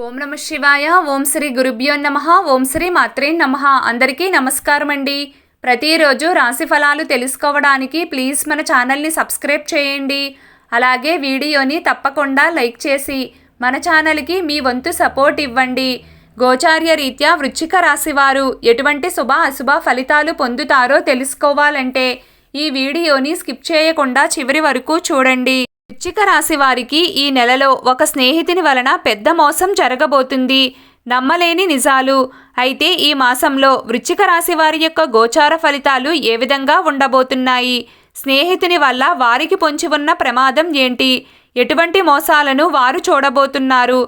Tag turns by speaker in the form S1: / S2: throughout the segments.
S1: ఓం నమ శివాయ. ఓం శ్రీ గురుభ్యో నమః. ఓం శ్రీ మాత్రే నమః. అందరికీ నమస్కారం అండి. ప్రతిరోజు రాశి ఫలాలు తెలుసుకోవడానికి ప్లీజ్ మన ఛానల్ని సబ్స్క్రైబ్ చేయండి. అలాగే వీడియోని తప్పకుండా లైక్ చేసి మన ఛానల్కి మీ వంతు సపోర్ట్ ఇవ్వండి. గోచార్య రీత్యా వృశ్చిక రాశి వారు ఎటువంటి శుభ అశుభ ఫలితాలు పొందుతారో తెలుసుకోవాలంటే ఈ వీడియోని స్కిప్ చేయకుండా చివరి వరకు చూడండి. వృశ్చిక రాశి వారికి ఈ నెలలో ఒక స్నేహితుని వలన పెద్ద మోసం జరగబోతుంది. నమ్మలేని నిజాలు. అయితే ఈ మాసంలో వృశ్చిక రాశి వారి యొక్క గోచార ఫలితాలు ఏ విధంగా ఉండబోతున్నాయి? స్నేహితుని వల్ల వారికి పొంచి ఉన్న ప్రమాదం ఏంటి? ఎటువంటి మోసాలను వారు చూడబోతున్నారు?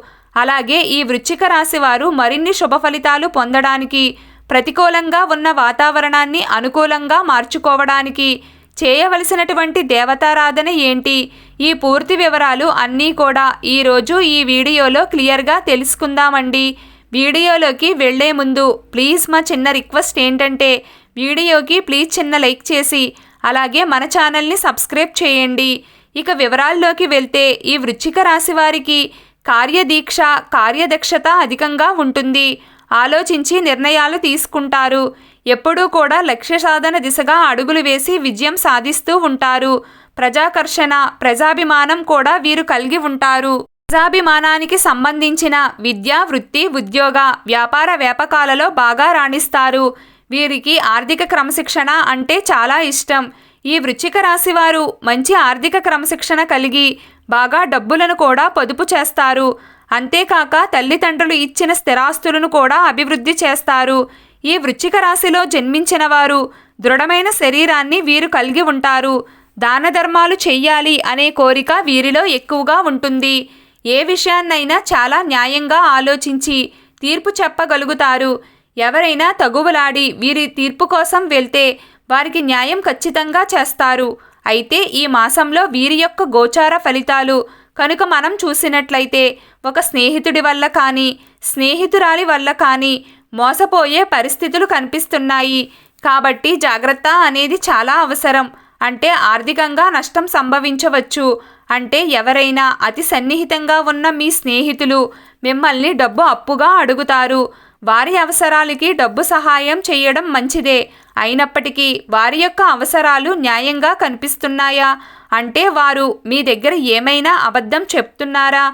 S1: అలాగే ఈ వృశ్చిక రాశి వారు మరిన్ని శుభ ఫలితాలు పొందడానికి, ప్రతికూలంగా ఉన్న వాతావరణాన్ని అనుకూలంగా మార్చుకోవడానికి చేయవలసినటువంటి దేవతారాధన ఏంటి? ఈ పూర్తి వివరాలు అన్నీ కూడా ఈరోజు ఈ వీడియోలో క్లియర్గా తెలుసుకుందామండి. వీడియోలోకి వెళ్లే ముందు ప్లీజ్ మా చిన్న రిక్వెస్ట్ ఏంటంటే వీడియోకి ప్లీజ్ చిన్న లైక్ చేసి అలాగే మన ఛానల్ని సబ్స్క్రైబ్ చేయండి. ఇక వివరాల్లోకి వెళ్తే ఈ వృశ్చిక రాశి వారికి కార్యదీక్ష, కార్యదక్షత అధికంగా ఉంటుంది. ఆలోచించి నిర్ణయాలు తీసుకుంటారు. ఎప్పుడూ కూడా లక్ష్య సాధన దిశగా అడుగులు వేసి విజయం సాధిస్తూ ఉంటారు. ప్రజాకర్షణ, ప్రజాభిమానం కూడా వీరు కలిగి ఉంటారు. ప్రజాభిమానానికి సంబంధించిన విద్య, వృత్తి, ఉద్యోగ, వ్యాపార వ్యాపకాలలో బాగా రాణిస్తారు. వీరికి ఆర్థిక క్రమశిక్షణ అంటే చాలా ఇష్టం. ఈ వృశ్చిక రాశి వారు మంచి ఆర్థిక క్రమశిక్షణ కలిగి బాగా డబ్బులను కూడా పొదుపు చేస్తారు. అంతేకాక తల్లిదండ్రులు ఇచ్చిన స్థిరాస్తులను కూడా అభివృద్ధి చేస్తారు. ఈ వృశ్చిక రాశిలో జన్మించిన వారు దృఢమైన శరీరాన్ని వీరు కలిగి ఉంటారు. దాన ధర్మాలు చెయ్యాలి అనే కోరిక వీరిలో ఎక్కువగా ఉంటుంది. ఏ విషయాన్నైనా చాలా న్యాయంగా ఆలోచించి తీర్పు చెప్పగలుగుతారు. ఎవరైనా తగువలాడి వీరి తీర్పు కోసం వెళ్తే వారికి న్యాయం ఖచ్చితంగా చేస్తారు. అయితే ఈ మాసంలో వీరి యొక్క గోచార ఫలితాలు కనుక మనం చూసినట్లయితే ఒక స్నేహితుడి వల్ల కానీ, స్నేహితురాలి వల్ల కానీ మోసపోయే పరిస్థితులు కనిపిస్తున్నాయి. కాబట్టి జాగ్రత్త అనేది చాలా అవసరం. అంటే ఆర్థికంగా నష్టం సంభవించవచ్చు. అంటే ఎవరైనా అతి సన్నిహితంగా ఉన్న మీ స్నేహితులు మిమ్మల్ని డబ్బు అప్పుగా అడుగుతారు. వారి అవసరాలకి డబ్బు సహాయం చేయడం మంచిదే. అయినప్పటికీ వారి యొక్క అవసరాలు న్యాయంగా కనిపిస్తున్నాయా? అంటే వారు మీ దగ్గర ఏమైనా అబద్ధం చెప్తున్నారా?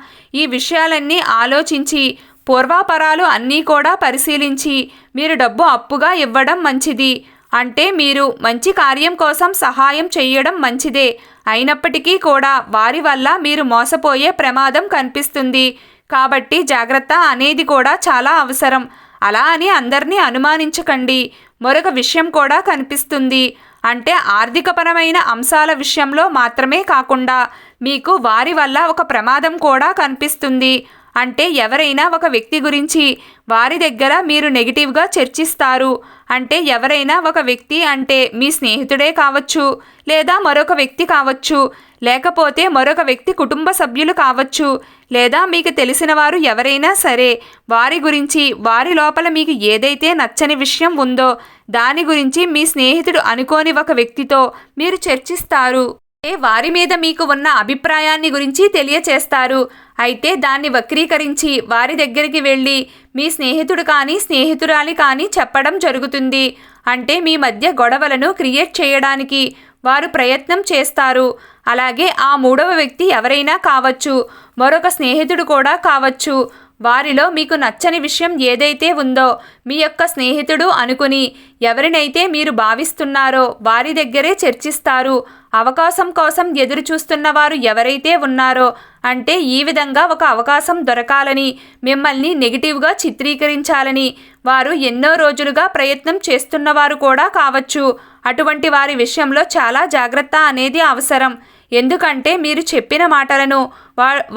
S1: ఈ విషయాలన్నీ ఆలోచించి పూర్వాపరాలు అన్నీ కూడా పరిశీలించి మీరు డబ్బు అప్పుగా ఇవ్వడం మంచిది. అంటే మీరు మంచి కార్యం కోసం సహాయం చేయడం మంచిదే. అయినప్పటికీ కూడా వారి వల్ల మీరు మోసపోయే ప్రమాదం కనిపిస్తుంది. కాబట్టి జాగ్రత్త అనేది కూడా చాలా అవసరం. అలా అని అందరినీ అనుమానించకండి. మరొక విషయం కూడా కనిపిస్తుంది. అంటే ఆర్థికపరమైన అంశాల విషయంలో మాత్రమే కాకుండా మీకు వారి వల్ల ఒక ప్రమాదం కూడా కనిపిస్తుంది. అంటే ఎవరైనా ఒక వ్యక్తి గురించి వారి దగ్గర మీరు నెగిటివ్గా చర్చిస్తారు. అంటే ఎవరైనా ఒక వ్యక్తి అంటే మీ స్నేహితుడే కావచ్చు, లేదా మరొక వ్యక్తి కావచ్చు, లేకపోతే మరొక వ్యక్తి కుటుంబ సభ్యులు కావచ్చు, లేదా మీకు తెలిసిన వారు ఎవరైనా సరే వారి గురించి వారి లోపల మీకు ఏదైతే నచ్చని విషయం ఉందో దాని గురించి మీ స్నేహితుడు అనుకోని ఒక వ్యక్తితో మీరు చర్చిస్తారు. వారి మీద మీకు ఉన్న అభిప్రాయాన్ని గురించి తెలియచేస్తారు. అయితే దాన్ని వక్రీకరించి వారి దగ్గరికి వెళ్ళి మీ స్నేహితుడు కానీ స్నేహితురాలి కానీ చెప్పడం జరుగుతుంది. అంటే మీ మధ్య గొడవలను క్రియేట్ చేయడానికి వారు ప్రయత్నం చేస్తారు. అలాగే ఆ మూడవ వ్యక్తి ఎవరైనా కావచ్చు, మరొక స్నేహితుడు కూడా కావచ్చు. వారిలో మీకు నచ్చని విషయం ఏదైతే ఉందో మీ యొక్క స్నేహితుడు అనుకుని ఎవరినైతే మీరు భావిస్తున్నారో వారి దగ్గరే చర్చిస్తారు. అవకాశం కోసం ఎదురు చూస్తున్న వారు ఎవరైతే ఉన్నారో, అంటే ఈ విధంగా ఒక అవకాశం దొరకాలని మిమ్మల్ని నెగిటివ్గా చిత్రీకరించాలని వారు ఎన్నో రోజులుగా ప్రయత్నం చేస్తున్నవారు కూడా కావచ్చు. అటువంటి వారి విషయంలో చాలా జాగ్రత్త అనేది అవసరం. ఎందుకంటే మీరు చెప్పిన మాటలను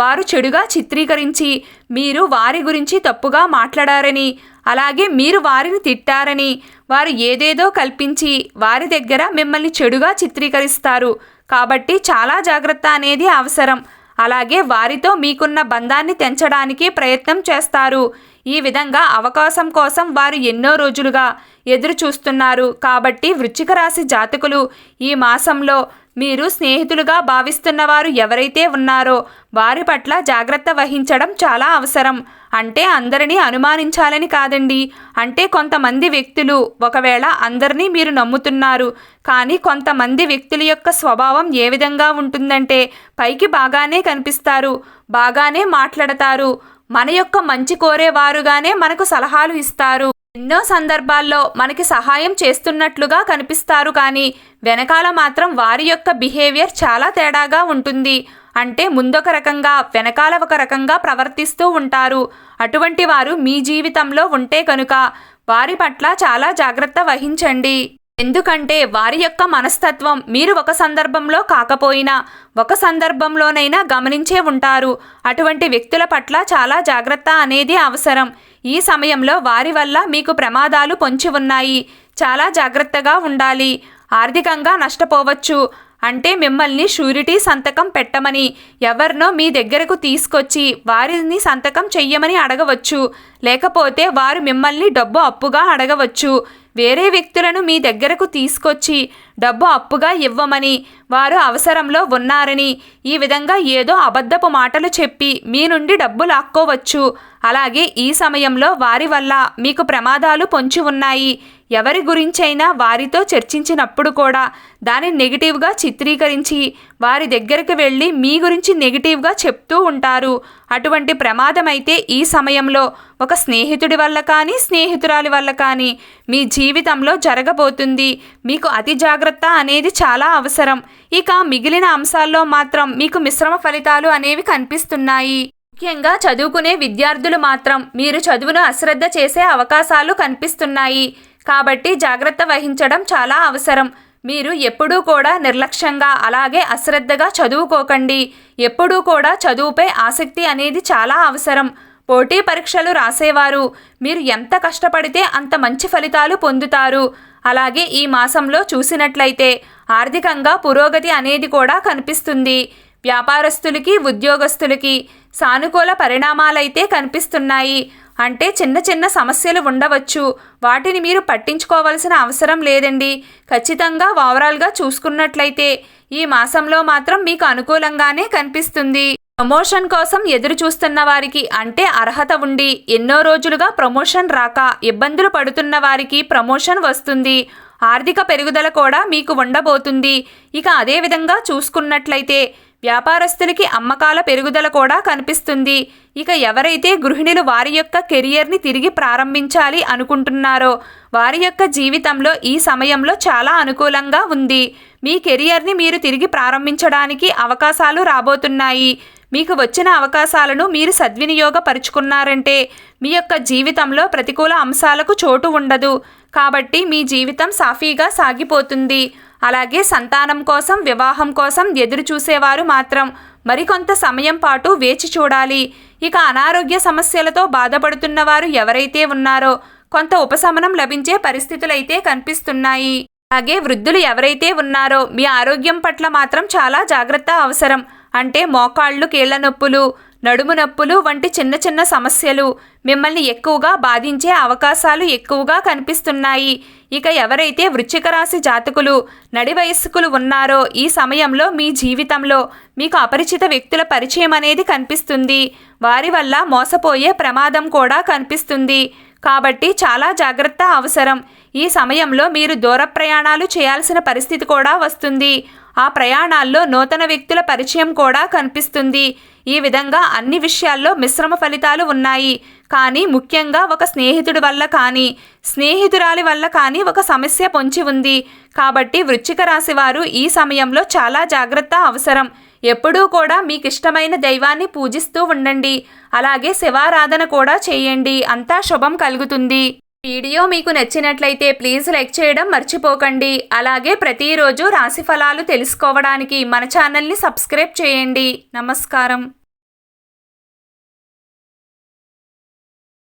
S1: వారు చెడుగా చిత్రీకరించి మీరు వారి గురించి తప్పుగా మాట్లాడారని, అలాగే మీరు వారిని తిట్టారని వారు ఏదేదో కల్పించి వారి దగ్గర మిమ్మల్ని చెడుగా చిత్రీకరిస్తారు. కాబట్టి చాలా జాగ్రత్త అనేది అవసరం. అలాగే వారితో మీకున్న బంధాన్ని తెంచడానికి ప్రయత్నం చేస్తారు. ఈ విధంగా అవకాశం కోసం వారు ఎన్నో రోజులుగా ఎదురు చూస్తున్నారు. కాబట్టి వృశ్చిక రాశి జాతకులు ఈ మాసంలో మీరు స్నేహితులుగా భావిస్తున్న వారు ఎవరైతే ఉన్నారో వారి పట్ల జాగ్రత్త వహించడం చాలా అవసరం. అంటే అందరినీ అనుమానించాలని కాదండి. అంటే కొంతమంది వ్యక్తులు, ఒకవేళ అందరినీ మీరు నమ్ముతున్నారు, కానీ కొంతమంది వ్యక్తుల యొక్క స్వభావం ఏ విధంగా ఉంటుందంటే పైకి బాగానే కనిపిస్తారు, బాగానే మాట్లాడతారు, మన యొక్క మంచి కోరేవారుగానే మనకు సలహాలు ఇస్తారు, ఎన్నో సందర్భాల్లో మనకి సహాయం చేస్తున్నట్లుగా కనిపిస్తారు, కానీ వెనకాల మాత్రం వారి యొక్క బిహేవియర్ చాలా తేడాగా ఉంటుంది. అంటే ముందొక రకంగా వెనకాల ఒక రకంగా ప్రవర్తిస్తూ ఉంటారు. అటువంటి వారు మీ జీవితంలో ఉంటే కనుక వారి పట్ల చాలా జాగ్రత్త వహించండి. ఎందుకంటే వారి యొక్క మనస్తత్వం మీరు ఒక సందర్భంలో కాకపోయినా ఒక సందర్భంలోనైనా గమనించే ఉంటారు. అటువంటి వ్యక్తుల పట్ల చాలా జాగ్రత్త అనేది అవసరం. ఈ సమయంలో వారి వల్ల మీకు ప్రమాదాలు పొంచి ఉన్నాయి. చాలా జాగ్రత్తగా ఉండాలి. ఆర్థికంగా నష్టపోవచ్చు. అంటే మిమ్మల్ని షూరిటీ సంతకం పెట్టమని ఎవరినో మీ దగ్గరకు తీసుకొచ్చి వారిని సంతకం చెయ్యమని అడగవచ్చు. లేకపోతే వారు మిమ్మల్ని డబ్బు అప్పుగా అడగవచ్చు. వేరే వ్యక్తులను మీ దగ్గరకు తీసుకొచ్చి డబ్బు అప్పుగా ఇవ్వమని, వారు అవసరంలో ఉన్నారని ఈ విధంగా ఏదో అబద్ధపు మాటలు చెప్పి మీ నుండి డబ్బు లాక్కోవచ్చు. అలాగే ఈ సమయంలో వారి వల్ల మీకు ప్రమాదాలు పొంచి ఉన్నాయి. ఎవరి గురించైనా వారితో చర్చించినప్పుడు కూడా దాన్ని నెగిటివ్గా చిత్రీకరించి వారి దగ్గరికి వెళ్ళి మీ గురించి నెగిటివ్గా చెప్తూ ఉంటారు. అటువంటి ప్రమాదం అయితే ఈ సమయంలో ఒక స్నేహితుడి వల్ల కానీ స్నేహితురాలి వల్ల కానీ మీ జీవితంలో జరగబోతుంది. మీకు అతి జాగ్రత్త అనేది చాలా అవసరం. ఇక మిగిలిన అంశాల్లో మాత్రం మీకు మిశ్రమ ఫలితాలు అనేవి కనిపిస్తున్నాయి. ముఖ్యంగా చదువుకునే విద్యార్థులు మాత్రం మీరు చదువును అశ్రద్ధ చేసే అవకాశాలు కనిపిస్తున్నాయి. కాబట్టి జాగ్రత్త వహించడం చాలా అవసరం. మీరు ఎప్పుడూ కూడా నిర్లక్ష్యంగా అలాగే అశ్రద్ధగా చదువుకోకండి. ఎప్పుడూ కూడా చదువుపై ఆసక్తి అనేది చాలా అవసరం. పోటీ పరీక్షలు రాసేవారు మీరు ఎంత కష్టపడితే అంత మంచి ఫలితాలు పొందుతారు. అలాగే ఈ మాసంలో చూసినట్లయితే ఆర్థికంగా పురోగతి అనేది కూడా కనిపిస్తుంది. వ్యాపారస్తులకి, ఉద్యోగస్తులకి సానుకూల పరిణామాలైతే కనిపిస్తున్నాయి. అంటే చిన్న చిన్న సమస్యలు ఉండవచ్చు, వాటిని మీరు పట్టించుకోవాల్సిన అవసరం లేదండి. ఖచ్చితంగా ఓవరాల్గా చూసుకున్నట్లయితే ఈ మాసంలో మాత్రం మీకు అనుకూలంగానే కనిపిస్తుంది. ప్రమోషన్ కోసం ఎదురు చూస్తున్న వారికి, అంటే అర్హత ఉండి ఎన్నో రోజులుగా ప్రమోషన్ రాక ఇబ్బందులు పడుతున్న వారికి ప్రమోషన్ వస్తుంది. ఆర్థిక పెరుగుదల కూడా మీకు ఉండబోతుంది. ఇక అదే విధంగా చూసుకున్నట్లయితే వ్యాపారస్తులకి అమ్మకాల పెరుగుదల కూడా కనిపిస్తుంది. ఇక ఎవరైతే గృహిణులు వారి యొక్క కెరియర్ని తిరిగి ప్రారంభించాలి అనుకుంటున్నారో వారి యొక్క జీవితంలో ఈ సమయంలో చాలా అనుకూలంగా ఉంది. మీ కెరియర్ని మీరు తిరిగి ప్రారంభించడానికి అవకాశాలు రాబోతున్నాయి. మీకు వచ్చిన అవకాశాలను మీరు సద్వినియోగపరుచుకున్నారంటే మీ యొక్క జీవితంలో ప్రతికూల అంశాలకు చోటు ఉండదు. కాబట్టి మీ జీవితం సాఫీగా సాగిపోతుంది. అలాగే సంతానం కోసం, వివాహం కోసం ఎదురు చూసేవారు మాత్రం మరికొంత సమయం పాటు వేచి చూడాలి. ఇక అనారోగ్య సమస్యలతో బాధపడుతున్న వారు ఎవరైతే ఉన్నారో కొంత ఉపశమనం లభించే పరిస్థితులైతే కనిపిస్తున్నాయి. అలాగే వృద్ధులు ఎవరైతే ఉన్నారో మీ ఆరోగ్యం పట్ల మాత్రం చాలా జాగ్రత్త అవసరం. అంటే మోకాళ్ళు, కీళ్ల నొప్పులు, నడుము నొప్పులు వంటి చిన్న చిన్న సమస్యలు మిమ్మల్ని ఎక్కువగా బాధించే అవకాశాలు ఎక్కువగా కనిపిస్తున్నాయి. ఇక ఎవరైతే వృశ్చిక రాశి జాతకులు, నడి వయస్కులు ఉన్నారో ఈ సమయంలో మీ జీవితంలో మీకు అపరిచిత వ్యక్తుల పరిచయం అనేది కనిపిస్తుంది. వారి వల్ల మోసపోయే ప్రమాదం కూడా కనిపిస్తుంది. కాబట్టి చాలా జాగ్రత్త అవసరం. ఈ సమయంలో మీరు దూర ప్రయాణాలు చేయాల్సిన పరిస్థితి కూడా వస్తుంది. ఆ ప్రయాణాల్లో నూతన వ్యక్తుల పరిచయం కూడా కనిపిస్తుంది. ఈ విధంగా అన్ని విషయాల్లో మిశ్రమ ఫలితాలు ఉన్నాయి. కానీ ముఖ్యంగా ఒక స్నేహితుడి వల్ల కానీ స్నేహితురాలి వల్ల కానీ ఒక సమస్య పొంచి ఉంది. కాబట్టి వృశ్చిక రాశి వారు ఈ సమయంలో చాలా జాగ్రత్త అవసరం. ఎప్పుడూ కూడా మీకు ఇష్టమైన దైవాన్ని పూజిస్తూ ఉండండి. అలాగే శివారాధన కూడా చేయండి. అంతా శుభం కలుగుతుంది. వీడియో మీకు నచ్చినట్లయితే ప్లీజ్ లైక్ చేయడం మర్చిపోకండి. అలాగే ప్రతిరోజు రాశి ఫలాలు తెలుసుకోవడానికి మన ఛానల్ని సబ్స్క్రైబ్ చేయండి. నమస్కారం.